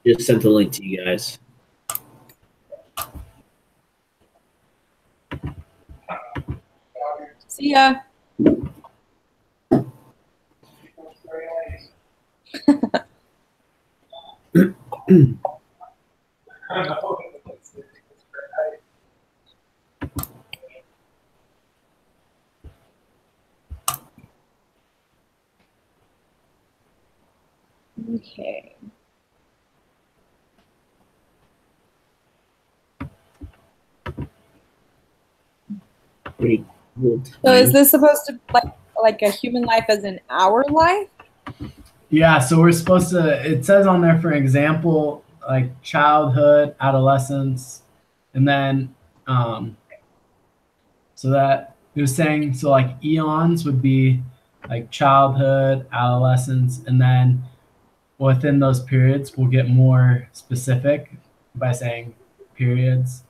Just sent the link to you guys. See ya. Okay. Pretty cool. So is this supposed to like a human life as in our life? Yeah, so we're supposed to, it says on there, for example, like childhood, adolescence, and then so that it was saying, so like eons would be like childhood, adolescence, and then within those periods we'll get more specific by saying periods.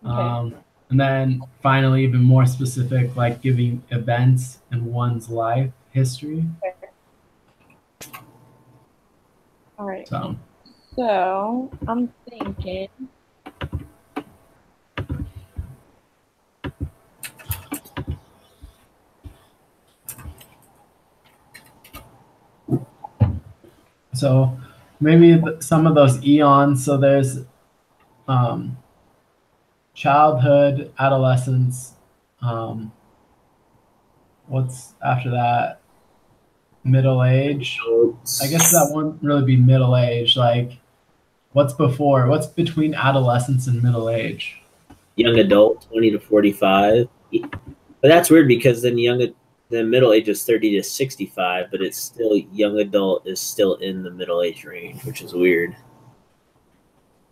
Okay. And then finally even more specific, like giving events in one's life history. All right. So I'm thinking. So maybe some of those eons. So there's childhood, adolescence. What's after that? Middle age. I guess that wouldn't really be middle age. Like, what's before? What's between adolescence and middle age? Young adult, 20 to 45. But that's weird because then the middle age is 30 to 65, but it's still young adult is still in the middle age range, which is weird.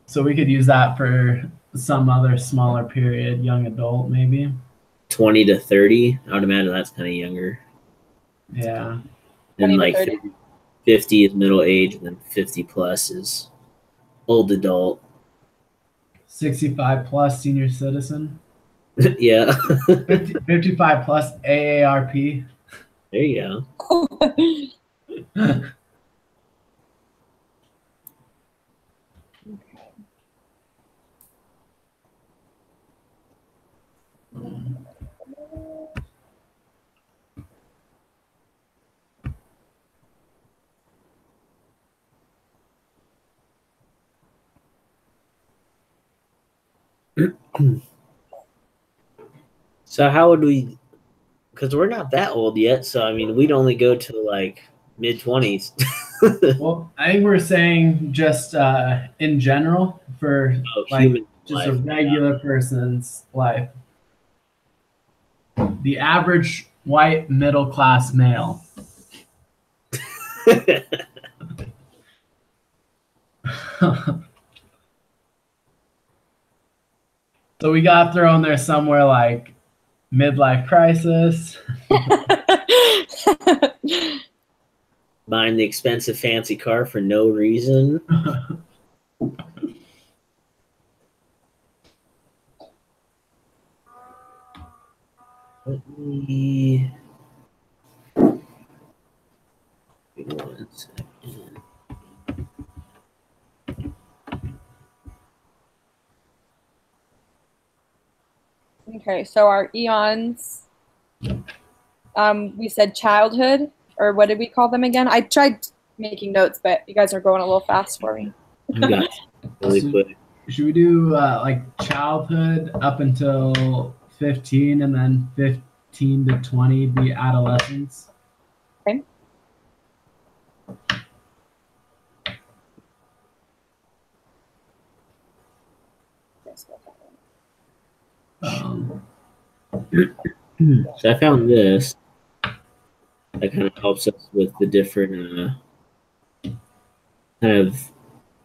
So we could use that for some other smaller period, young adult maybe. 20 to 30, I would imagine that's kind of younger. Yeah. And like 50 is middle age, and then 50 plus is old adult. 65 plus senior citizen. Yeah. 55 plus AARP. There you go. So how would we, because we're not that old yet, so I mean we'd only go to like mid-20s. Well, I think we're saying just in general for like just a regular person's life. The average white middle class male. So we got to throw in there somewhere like midlife crisis. Buying the expensive fancy car for no reason. Let me... Give me 1 second. Okay, so our eons, we said childhood, or what did we call them again? I tried making notes, but you guys are going a little fast for me. Really quick. Should we do like childhood up until 15 and then 15 to 20 be adolescence? Okay. So I found this. That kind of helps us with the different kind of,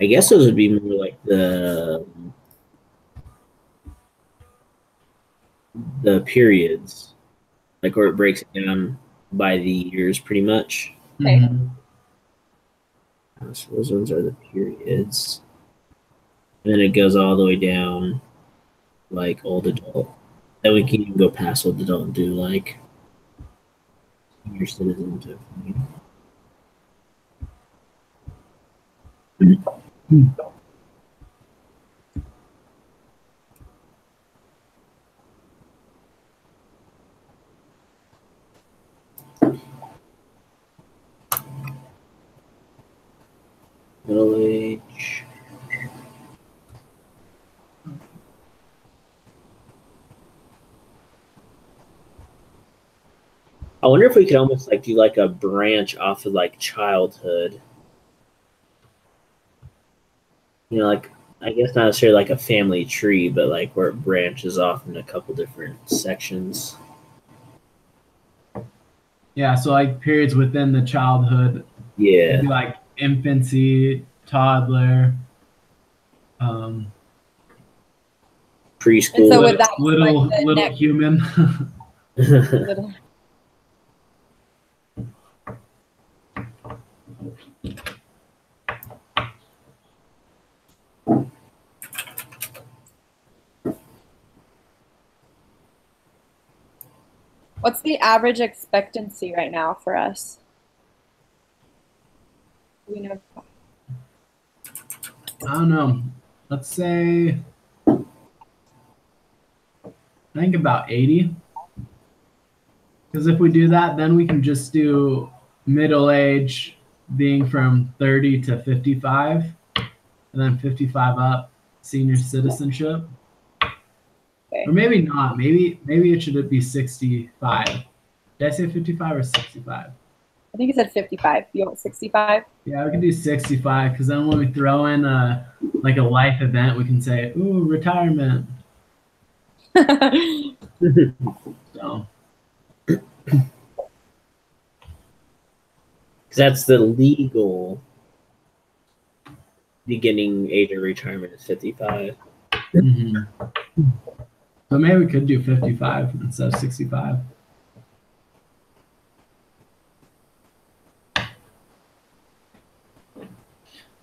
I guess those would be more like the periods, like where it breaks it down by the years pretty much. Okay. So those ones are the periods. And then it goes all the way down like old adult. Then we can even go past old adult and do like senior citizen type thing. Middle age. I wonder if we could almost like do like a branch off of like childhood. You know, like I guess not necessarily like a family tree, but like where it branches off in a couple different sections. Yeah, so like periods within the childhood, Yeah. maybe like infancy, toddler, um, Preschool. And so would that little like the little next human. little What's the average expectancy right now for us? Do we know? I don't know. Let's say, I think about 80. Because if we do that, then we can just do middle age being from 30 to 55, and then 55 up, senior citizenship. Okay. Or maybe not. Maybe it should be 65. Did I say 55 or 65? I think it said 55. You want 65? Yeah, we can do 65 because then when we throw in like a life event, we can say, "Ooh, retirement." So That's the legal beginning age of retirement is 55. mhm. So maybe we could do 55 instead of 65.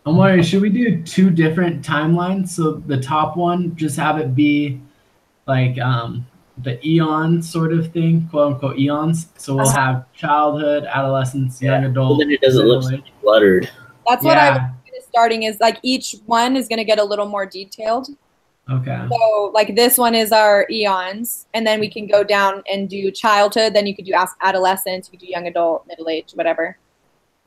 I'm wondering, should we do two different timelines? So the top one, just have it be like the eon sort of thing, quote unquote eons. So we'll have childhood, adolescence, young adult. Well, then it doesn't look so cluttered. That's what I was Yeah. starting is like each one is going to get a little more detailed. Okay. So like this one is our eons, and then we can go down and do childhood. Then you could do adolescence, you could do young adult, middle age, whatever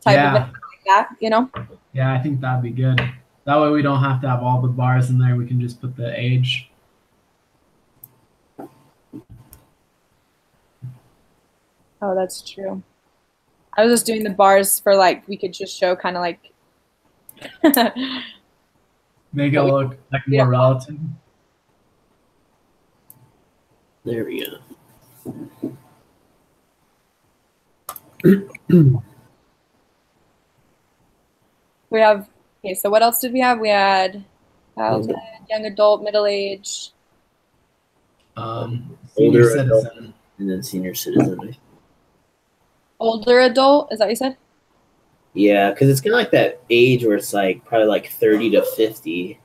type of thing like that, you know? Yeah, I think that'd be good. That way we don't have to have all the bars in there. We can just put the age. Oh, that's true. I was just doing the bars for like we could just show kind of like Make it look like more relative. There we go. we have. Okay, so what else did we have? We had childhood, young adult, middle age, Senior Older citizen. And then senior citizen. older adult. Is that what you said? Yeah, because it's kind of like that age where it's like probably like 30 to 50.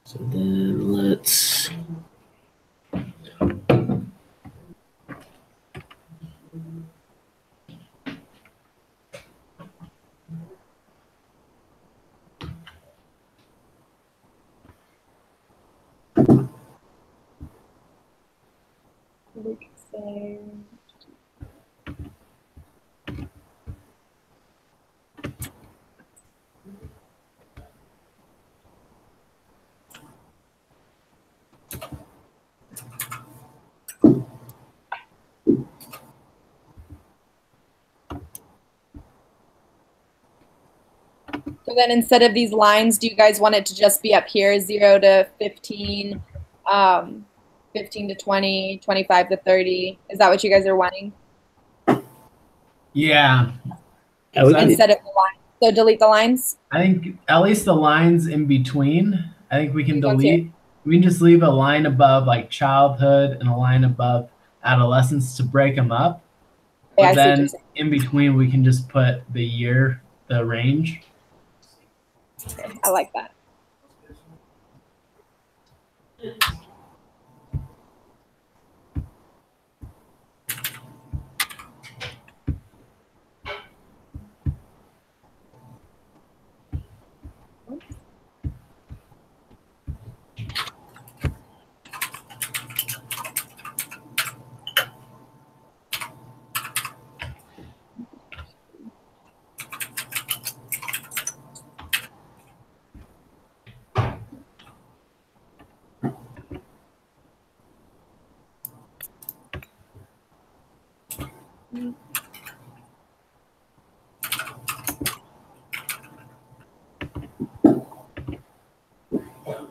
So then let's. We could say. So then instead of these lines, do you guys want it to just be up here, 0 to 15, 15 to 20, 25 to 30? Is that what you guys are wanting? Yeah. Yeah, we So can do instead of the line. So delete the lines. I think at least the lines in between, I think we can These ones here. delete. We can just leave a line above like childhood and a line above adolescence to break them up. Yeah, But I see what you're then saying. in between, we can just put the year, the range. Okay, I like that.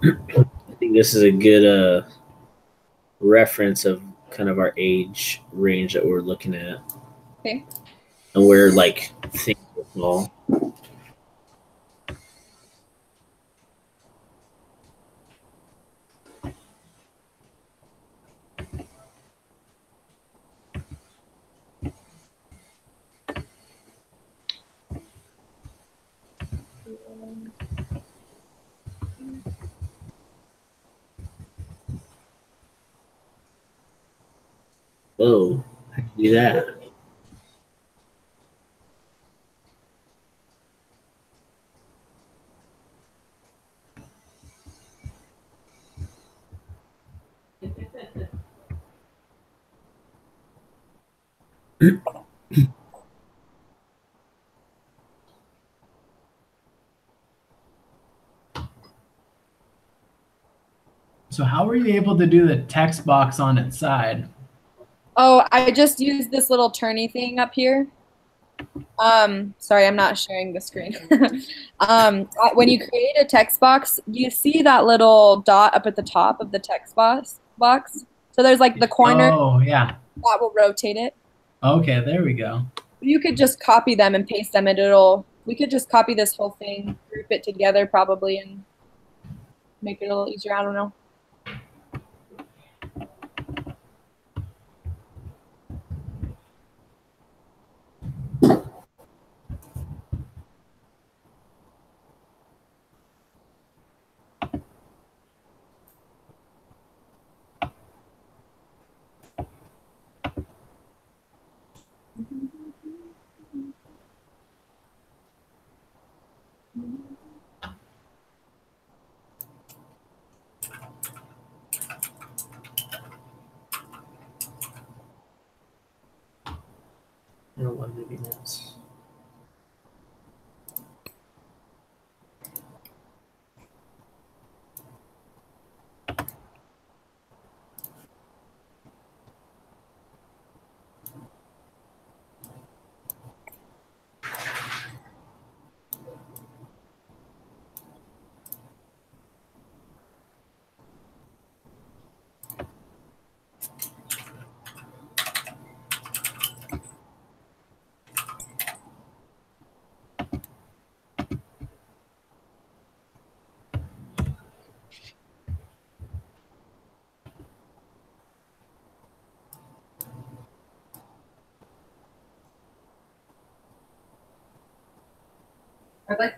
I think this is a good reference of kind of our age range that we're looking at. Okay. And we're like thinking all. Whoa, I can do that. So how were you able to do the text box on its side? Oh, I just used this little turny thing up here. Sorry, I'm not sharing the screen. When you create a text box, you see that little dot up at the top of the text box. So there's like the corner Oh, yeah. that will rotate it. Okay, there we go. You could just copy them and paste them, and we could just copy this whole thing, group it together probably, and make it a little easier. I don't know. I don't want to be nuts. I'd like.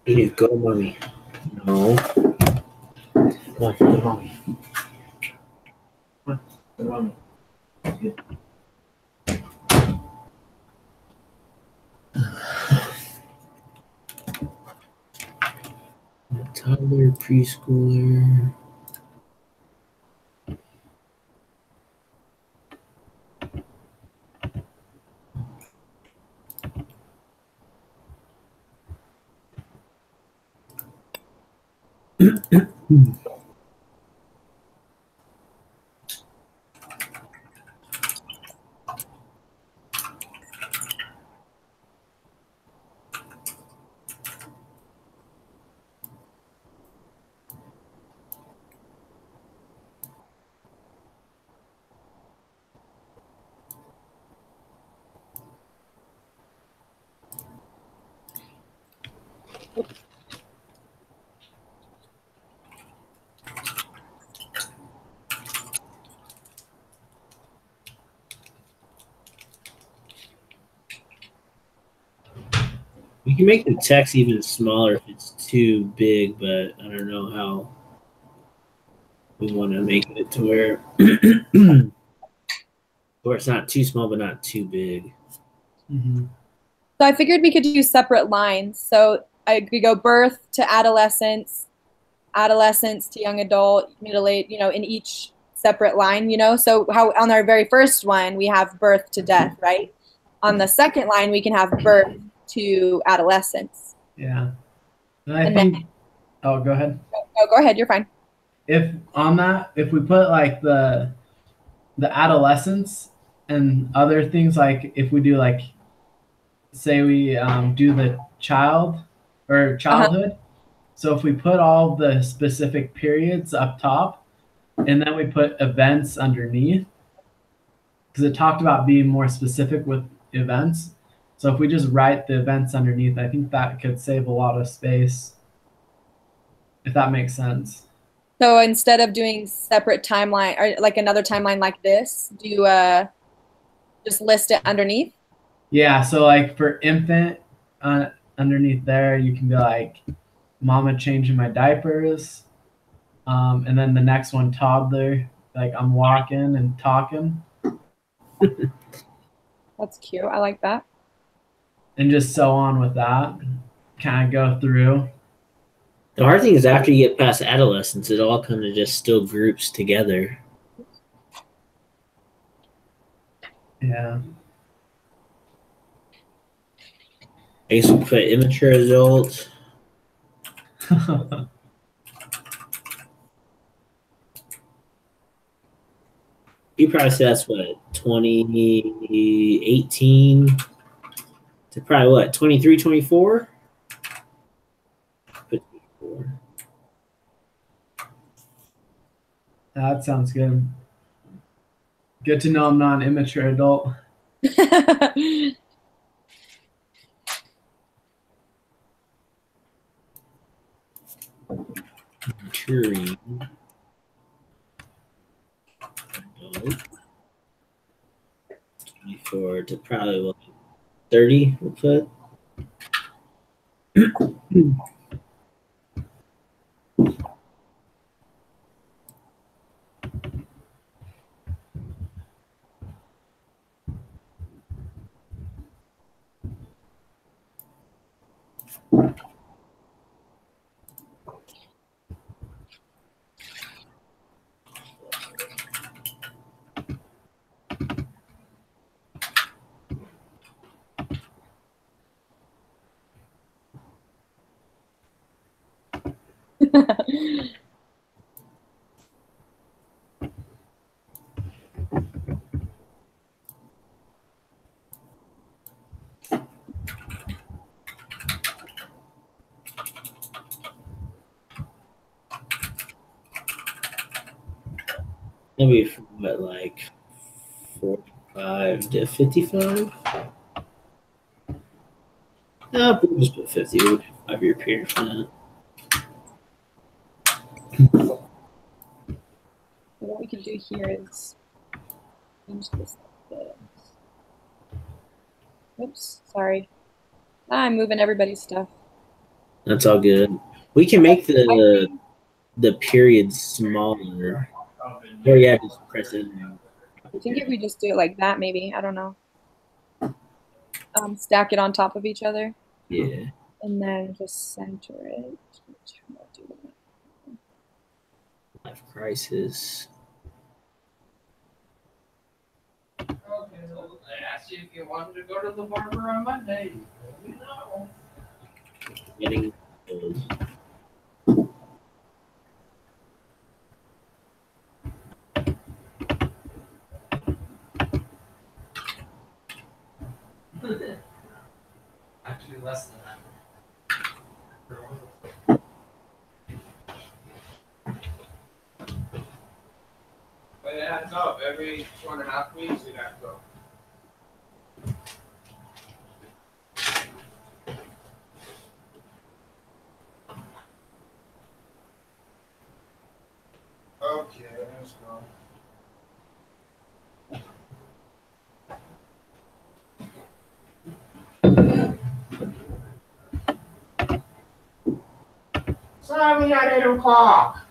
You need to go, mommy. No. Come on, go, mommy. Come on, go, mommy. Good. Toddler, preschooler. We can make the text even smaller if it's too big, but I don't know how we want to make it to where where it's not too small but not too big. Mm-hmm. So I figured we could do separate lines. So I could go birth to adolescence, adolescence to young adult, middle age, in each separate line, So how on our very first one, we have birth to death, right? On the second line, we can have birth to adolescence. Yeah. And I think, oh, go ahead. Oh, go ahead. You're fine. If on that, if we put like the adolescence and other things, like if we do like, say we do the child or childhood. So if we put all the specific periods up top and then we put events underneath, because it talked about being more specific with events. So if we just write the events underneath, I think that could save a lot of space, if that makes sense. So instead of doing separate timeline or like another timeline like this, do just list it underneath? Yeah, so like for infant, underneath there, you can be like, mama changing my diapers. And then the next one, toddler, like I'm walking and talking. That's cute. I like that. And just so on with that, kind of go through. The hard thing is after you get past adolescence, it all kind of just still groups together. Yeah. I guess we put immature adult. You probably say that's what, 2018 to probably what, 23, 24? That sounds good. Good to know I'm not an immature adult. Maturing. 24 to probably what, 30 we'll put. Maybe from what, like 45 to 55? No, we'll just put 50. We'll do 5-year period for that. What we can do here is change this like this. Oops, sorry. I'm moving everybody's stuff. That's all good. We can make the periods smaller. Or yeah, just press it. I think if we just do it like that, maybe. I don't know. Stack it on top of each other. Yeah. And then just center it. Life crisis. Okay, well, I asked you if you wanted to go to the barber on Monday. No. Getting old. less than that. But it adds up. Every 2.5 weeks, it adds up. Okay, let's go. Sorry, at 8 o'clock.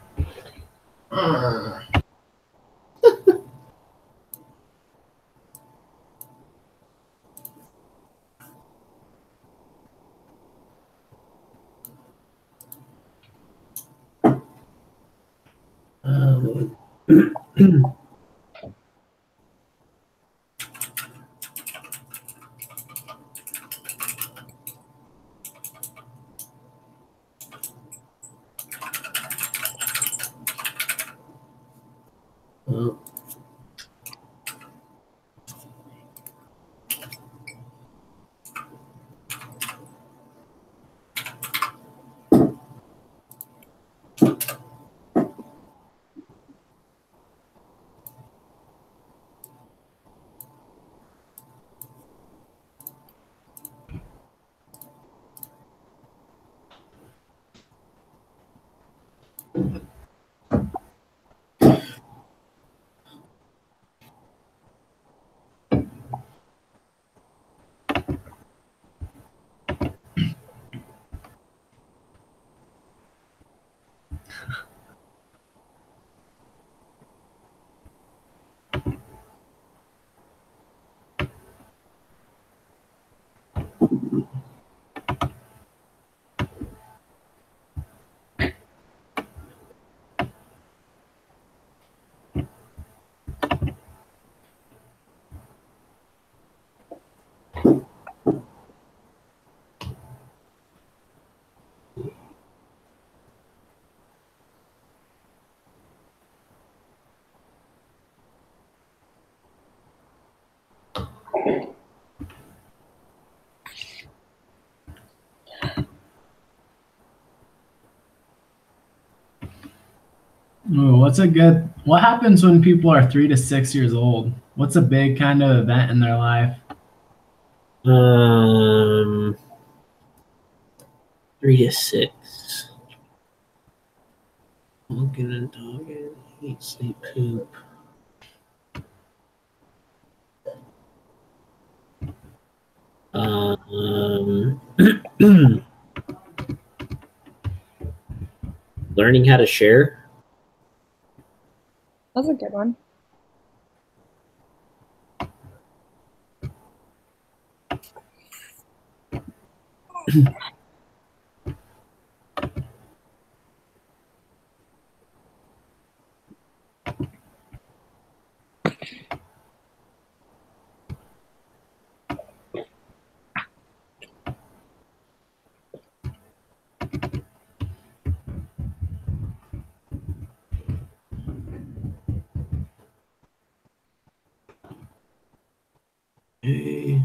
Well, Ooh, what happens when people are 3 to 6 years old? What's a big kind of event in their life? 3 to 6. Walking and dogging, eat, sleep, poop. Learning how to share. That's a good one. Okay.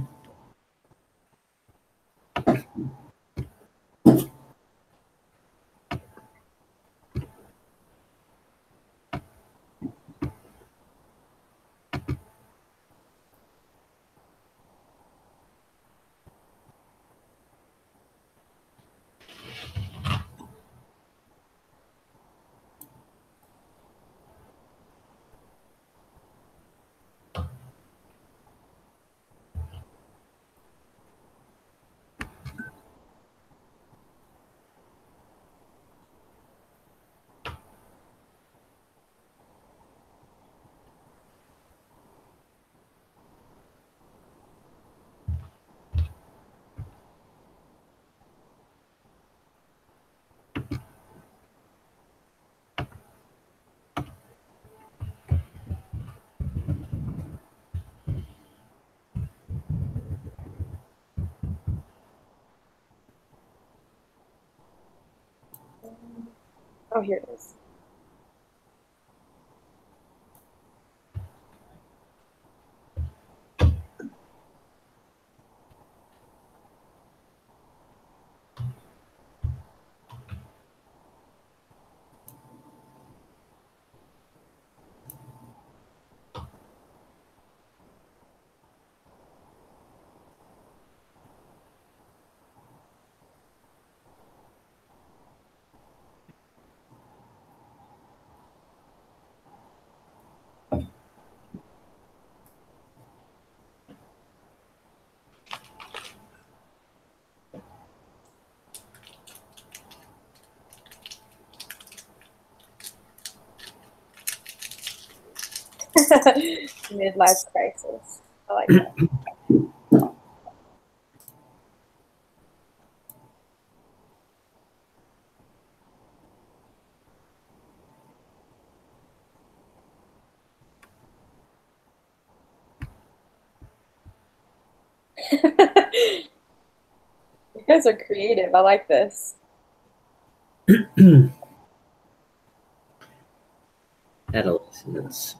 Oh, here it is. Midlife crisis. I like that. You guys are creative. I like this. Adolescence.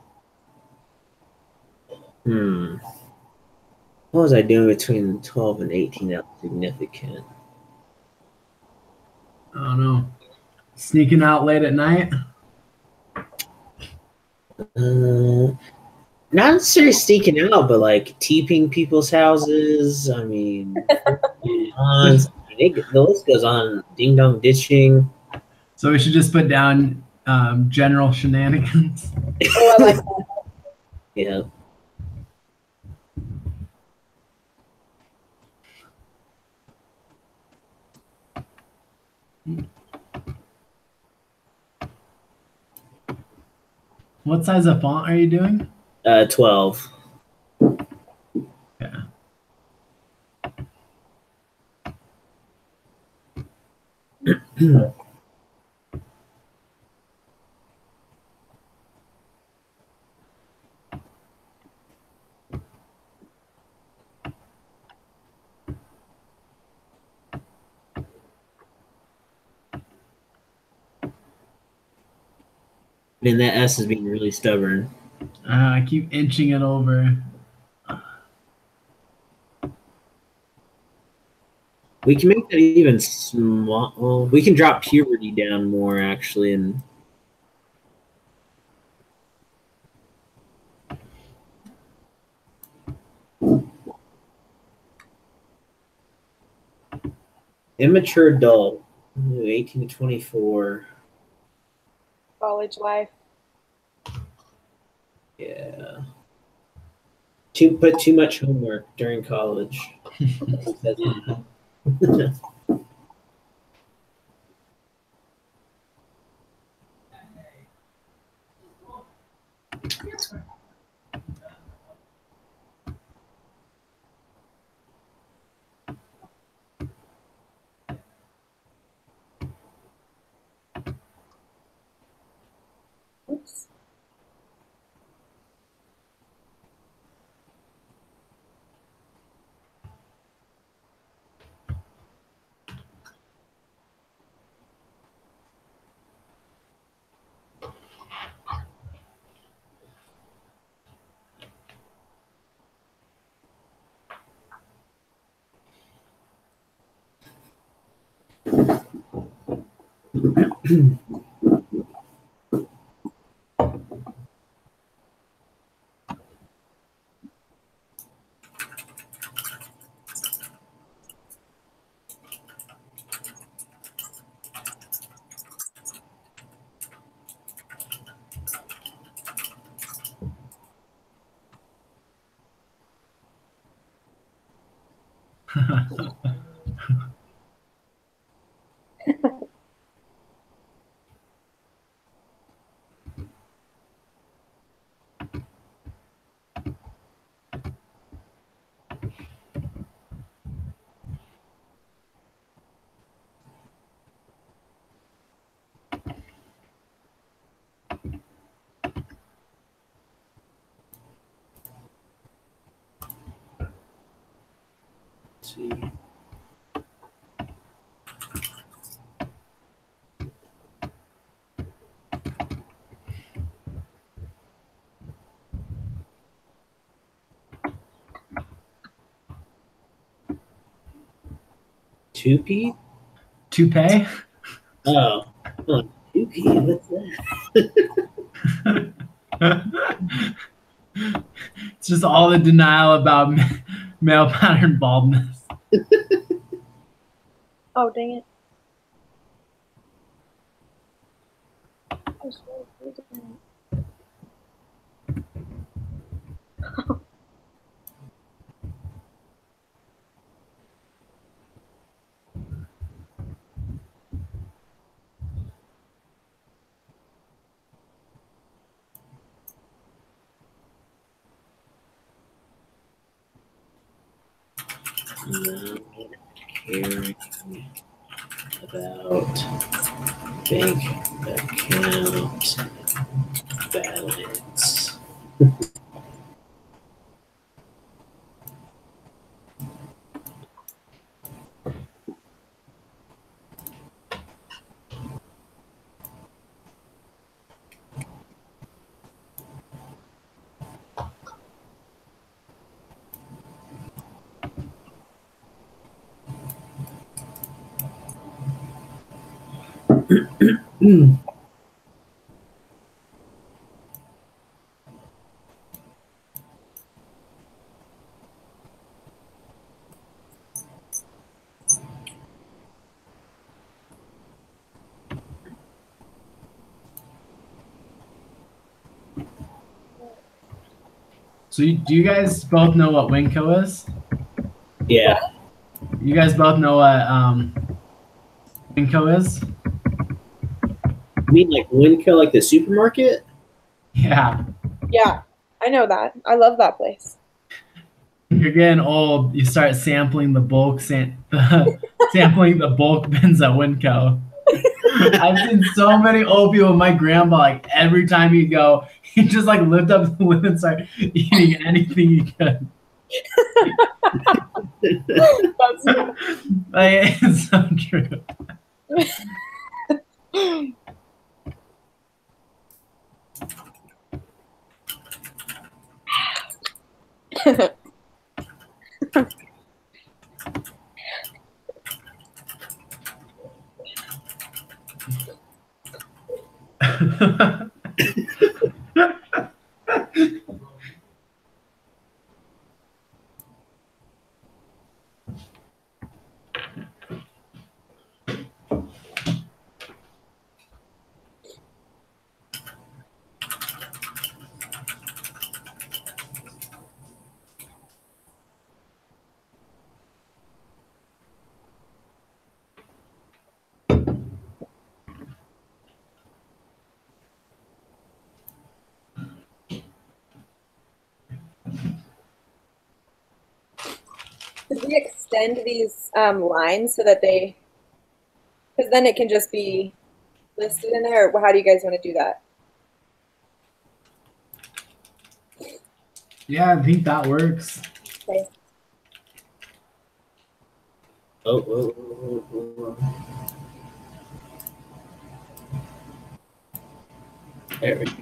What was I doing between 12 and 18 that was significant? I don't know. Sneaking out late at night. Not necessarily sneaking out, but like teeping people's houses. I mean, the list goes on. Ding dong ditching. So we should just put down general shenanigans. Oh, I like that. Yeah. What size of font are you doing? 12. Yeah. Man, that S is being really stubborn. I keep inching it over. We can make that even small. Well, we can drop puberty down more, actually, and immature adult, 18 to 24. College life. Yeah. Put too much homework during college. Oops. Let's see. Toupee? Toupee? Oh, Toupee. What's that? It's just all the denial about male pattern baldness. Oh, dang it. Not caring about bank account balance. So do you guys both know what Winco is? Yeah. You guys both know what Winco is? You mean like Winco, like the supermarket? Yeah. Yeah, I know that. I love that place. You're getting old. You start sampling the bulk sampling the bulk bins at Winco. I've seen so many old people. My grandpa, like every time he'd go, he'd just like lift up the lid and start eating anything he could. That's Like, it's so true. Could we extend these lines so that they, because then it can just be listed in there, or how do you guys want to do that? Yeah, I think that works. Okay. Oh. There we go.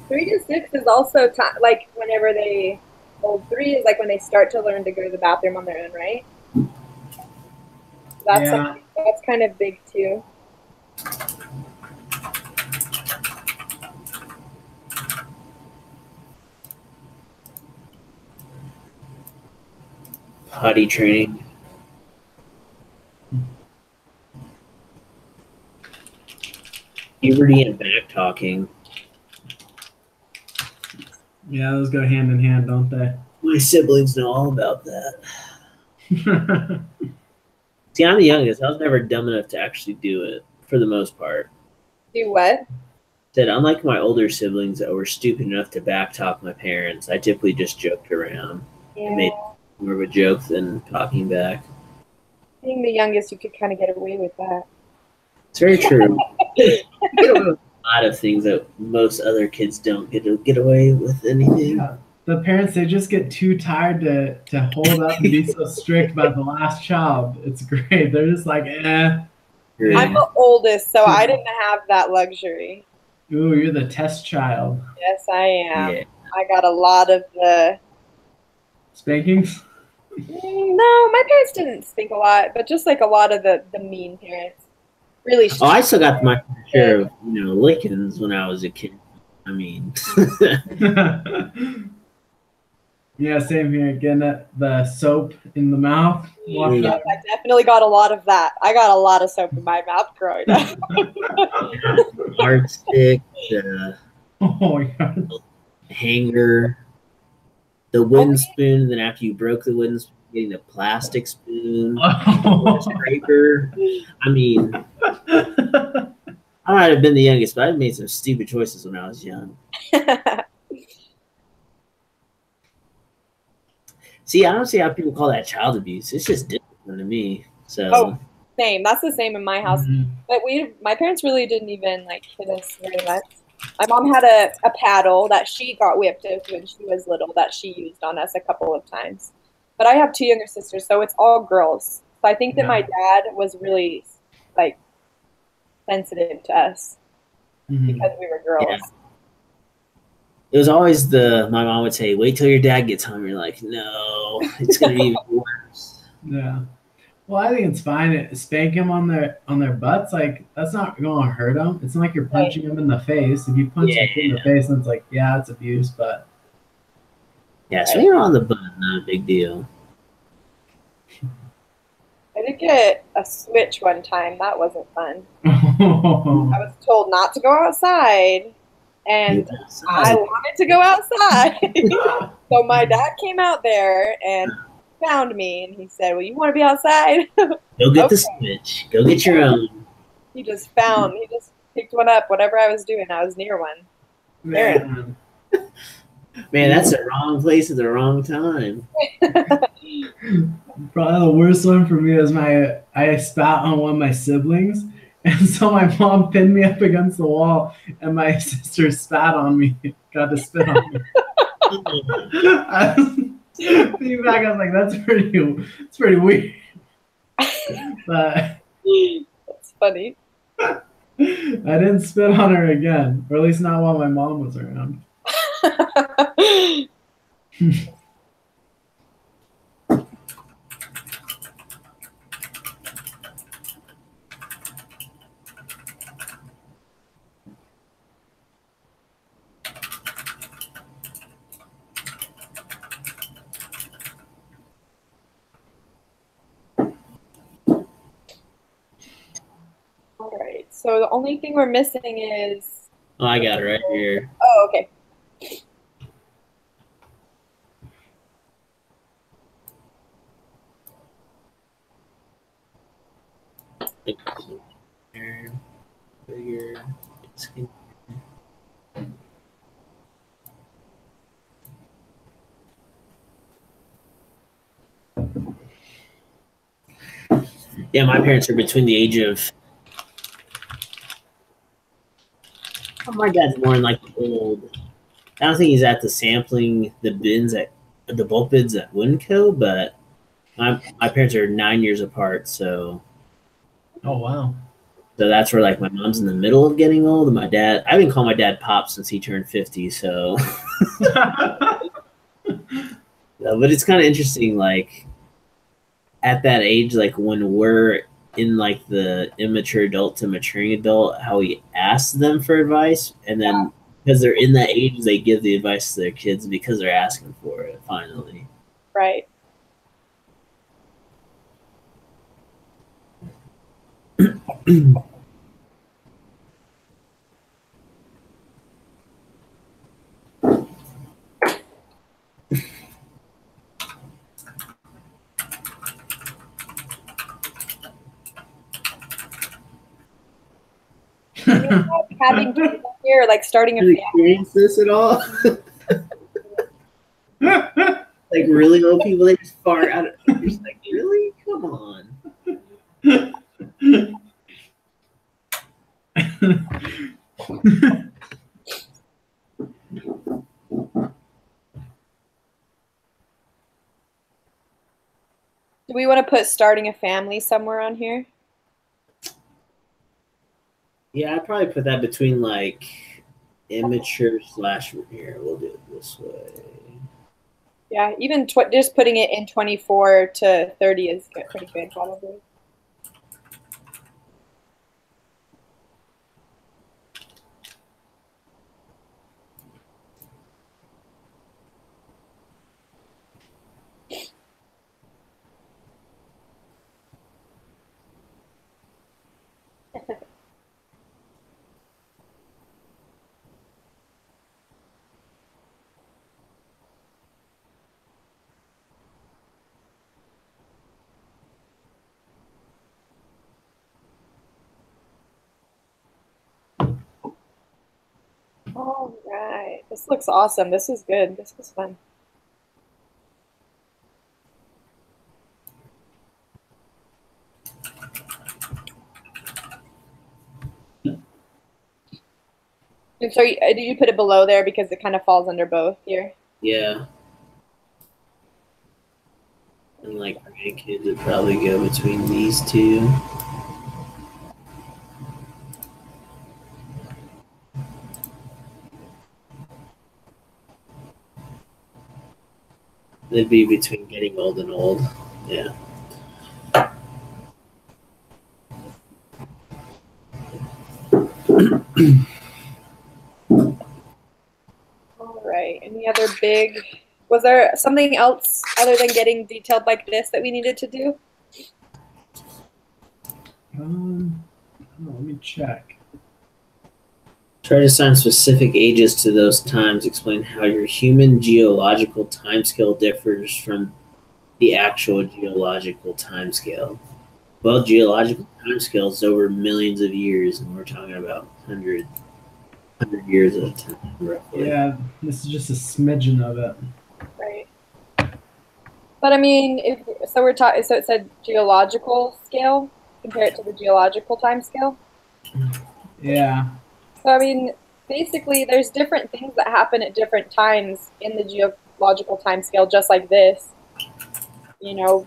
Three to six is also like whenever they, well, three is like when they start to learn to go to the bathroom on their own, right? That's kind of big too. Potty training. Puberty and back talking. Yeah, those go hand in hand, don't they? My siblings know all about that. See, I'm the youngest. I was never dumb enough to actually do it, for the most part. Do what? That unlike my older siblings that were stupid enough to backtalk my parents, I typically just joked around. Yeah. And made more of a joke than talking back. Being the youngest, you could kind of get away with that. It's very true. You get away with a lot of things that most other kids don't get away with anything. Yeah. The parents, they just get too tired to hold up and be so strict about the last child. It's great. They're just like, eh. I'm the oldest, so I didn't have that luxury. Ooh, you're the test child. Yes, I am. Yeah. I got a lot of the Spankings? No, my parents didn't spank a lot, but just like a lot of the mean parents. Really Oh, I still got my share of, lickings when I was a kid. I mean, yeah, same here. Getting the soap in the mouth. Yes, I definitely got a lot of that. I got a lot of soap in my mouth growing up. hard stick, Oh my god. hanger. the wooden spoon, and then after you broke the wooden spoon, getting the plastic spoon, the scraper. I mean, I might have been the youngest, but I made some stupid choices when I was young. See, I don't see how people call that child abuse. It's just discipline to me. So, Oh, same. That's the same in my house. Mhm. But my parents really didn't even like hit us very much. My mom had a paddle that she got whipped with when she was little that she used on us a couple of times. But I have two younger sisters, so it's all girls. So I think that my dad was really like sensitive to us Mhm. because we were girls. yeah. It was always my mom would say, wait till your dad gets home. You're like, no, it's going to be even worse. Yeah. Well, I think it's fine. Spank them on their butts. Like that's not going to hurt them. It's not like you're punching them in the face. If you punch Yeah. them in the face, then it's like, yeah, it's abuse. But Yeah, swinging on the butt, not a big deal. I did get a switch one time. That wasn't fun. I oh, was told not to go outside, and I wanted to go outside. So my dad came out there and found me, and he said, "Well, you want to be outside?" Go get Okay. the switch. Go get your own. He just picked one up. Whatever I was doing, I was near one. man. Man, that's the wrong place at the wrong time. Probably the worst one for me is I spat on one of my siblings, and so my mom pinned me up against the wall, and my sister spat on me. Got to spit on me. I was, thinking back, I was like, it's pretty weird. But That's funny. I didn't spit on her again, or at least not while my mom was around. All right. So the only thing we're missing is. Oh, I got it right here. Oh, okay. Bigger. Yeah, my parents are between the age of. Oh, my dad's more in like the old. I don't think he's at the sampling the bins at the bulk bids at Winco, but my parents are 9 years apart, so Oh wow. that's where like my mom's in the middle of getting old, and my dad. I've been calling my dad Pop since he turned 50, so. But it's kind of interesting, like at that age, like when we're in like the immature adult to maturing adult, how we ask them for advice, and then because they're in that age, they give the advice to their kids because they're asking for it. Finally, Right. Having kids here, like starting a have you family. experienced this at all? Like really old people, they just fart out. You're just like, really? Come on. Do we want to put starting a family somewhere on here? Yeah, I'd probably put that between like immature slash here. We'll do it this way. Yeah, even just putting it in 24 to 30 is pretty good, probably. This looks awesome. This is good. This is fun. I'm sorry, did you put it below there because it kind of falls under both here? Yeah. And like grandkids would probably go between these two. They'd be between getting old and old. Yeah. All right. Any other big? Was there something else other than getting detailed like this that we needed to do? Let me check. Try to assign specific ages to those times. Explain how your human geological timescale differs from the actual geological timescale. Well, geological timescale is over millions of years, and we're talking about 100 years at a time, roughly. Yeah, this is just a smidgen of it. Right. But I mean, so we're talking. So it said geological scale. Compare it to the geological time scale. Yeah. So I mean, basically, there's different things that happen at different times in the geological time scale, just like this. You know.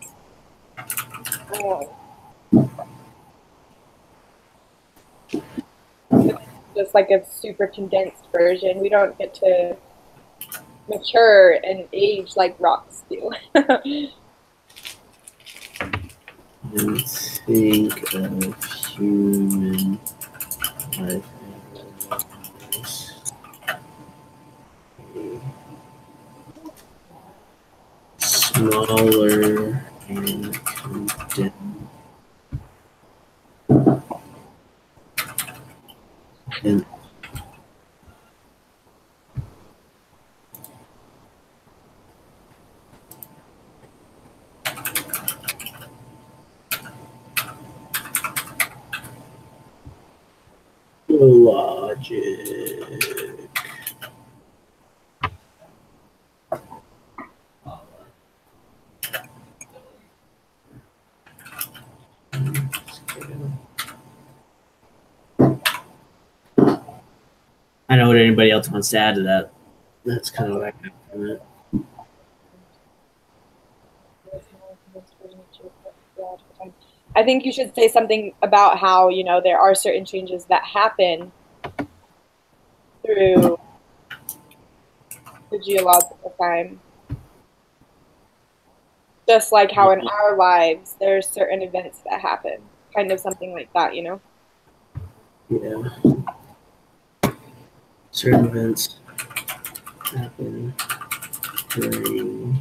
Just like a super condensed version. We don't get to mature and age like rocks do. And think of human life as smaller and condensed. And logic. I know what anybody else wants to add to that. That's kind of what I got from it. I think you should say something about how, you know, there are certain changes that happen through the geological time. Just like how in our lives, there's certain events that happen. Kind of something like that, you know? Yeah. Certain events happen during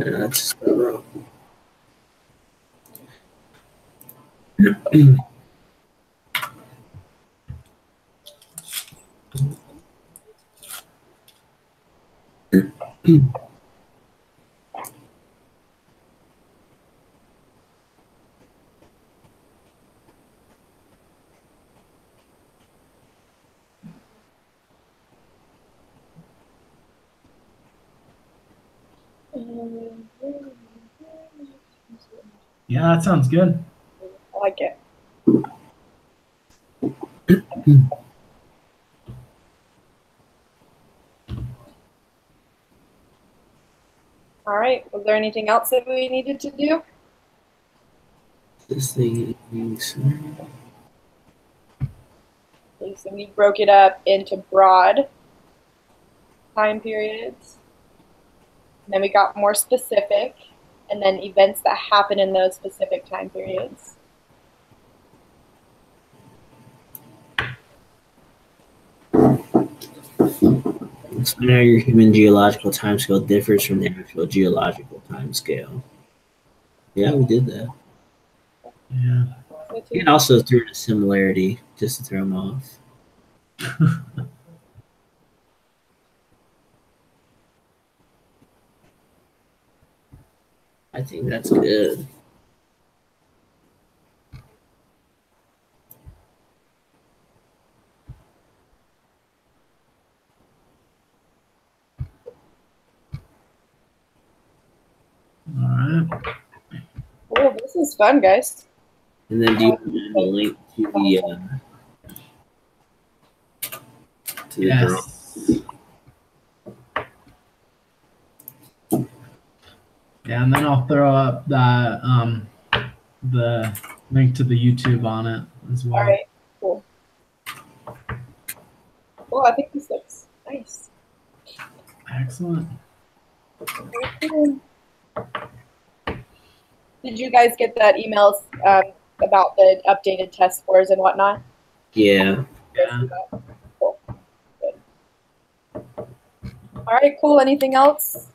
that's spelled wrong. Yeah, that sounds good. I like it. All right. Was there anything else that we needed to do? This thing is Okay, so we broke it up into broad time periods. And then we got more specific, and then events that happen in those specific time periods. So now your human geological timescale differs from the actual geological timescale. Yeah, we did that. Yeah. And also threw in a similarity just to throw them off. I think that's good. All right. Oh, this is fun, guys. And then do you have a link to the drawing? Yes. Yeah, and then I'll throw up the link to the YouTube on it as well. All right, cool. Well, I think this looks nice. Excellent. Did you guys get that email about the updated test scores and whatnot? Yeah. Yeah. Cool. Good. All right, cool. Anything else?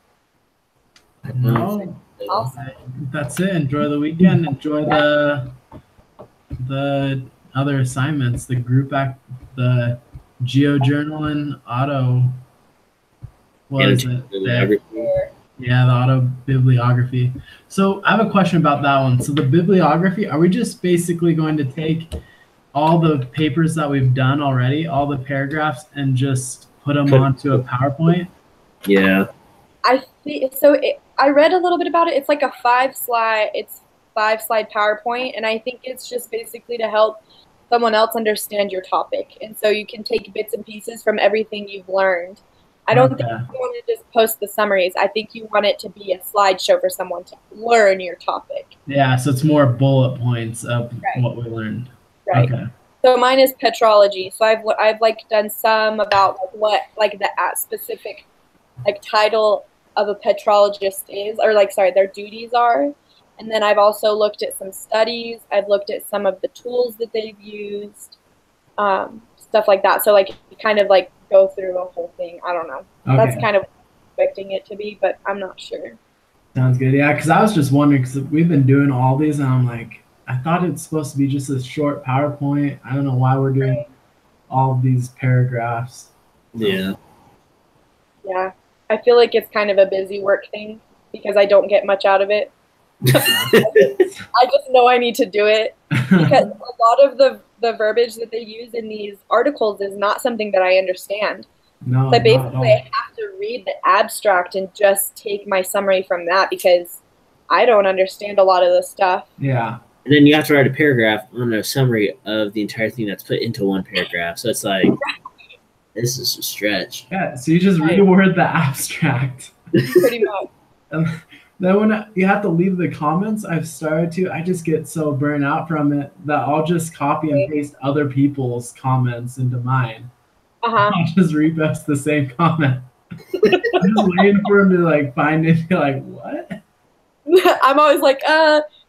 No, Awesome. that's it. Enjoy the weekend. Enjoy the other assignments. The group act, the GeoJournal auto. What is it? Yeah, the auto bibliography. So I have a question about that one. So the bibliography, are we just basically going to take all the papers that we've done already, all the paragraphs, and just put them onto a PowerPoint? Yeah. I think so. I read a little bit about it. It's like a 5-slide PowerPoint, and I think it's just basically to help someone else understand your topic. And so you can take bits and pieces from everything you've learned. I don't think you want to just post the summaries. I think you want it to be a slideshow for someone to learn your topic. Yeah, so it's more bullet points of what we learned. Right. Okay. So mine is petrology. So I've like done some about like the specific like title of a petrologist is, or like their duties are. And then I've also looked at some studies. I've looked at some of the tools that they've used, stuff like that. So like kind of like go through a whole thing. I don't know. Okay. That's kind of what I'm expecting it to be, but I'm not sure. Sounds good. Yeah, because I was just wondering, because we've been doing all these, and I'm like, I thought it's supposed to be just a short PowerPoint. I don't know why we're doing all of these paragraphs. Yeah. Yeah. I feel like it's kind of a busy work thing because I don't get much out of it. I just know I need to do it because a lot of the verbiage that they use in these articles is not something that I understand. No, so basically I have to read the abstract and just take my summary from that because I don't understand a lot of this stuff. Yeah. And then you have to write a paragraph on a summary of the entire thing that's put into one paragraph. So it's like, this is a stretch. Yeah, so you just reword the abstract. Pretty much. And then when you have to leave the comments, I've started to, I just get so burnt out from it that I'll just copy and paste other people's comments into mine. I'll just repost the same comment. I'm just waiting for him to like find it and be like, what? I'm always like,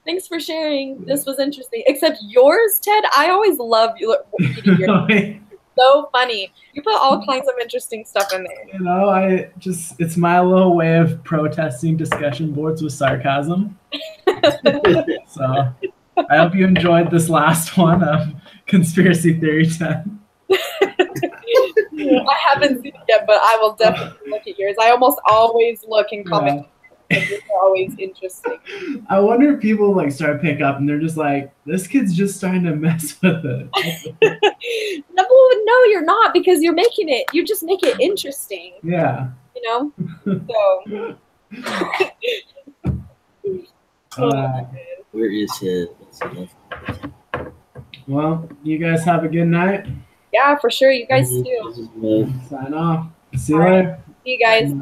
thanks for sharing. This was interesting. Except yours, Ted, I always love reading your so funny. You put all kinds of interesting stuff in there. You know, it's my little way of protesting discussion boards with sarcasm. So I hope you enjoyed this last one of Conspiracy Theory 10. I haven't seen it yet, but I will definitely look at yours. I almost always look and comment. It's always interesting. I wonder if people like start pick up and they're just like, this kid's just starting to mess with it. No, you're not, because you just make it interesting. Yeah. You know? So where is his? Well, you guys have a good night. Yeah, for sure. You guys too. Sign off. See you later. See you guys.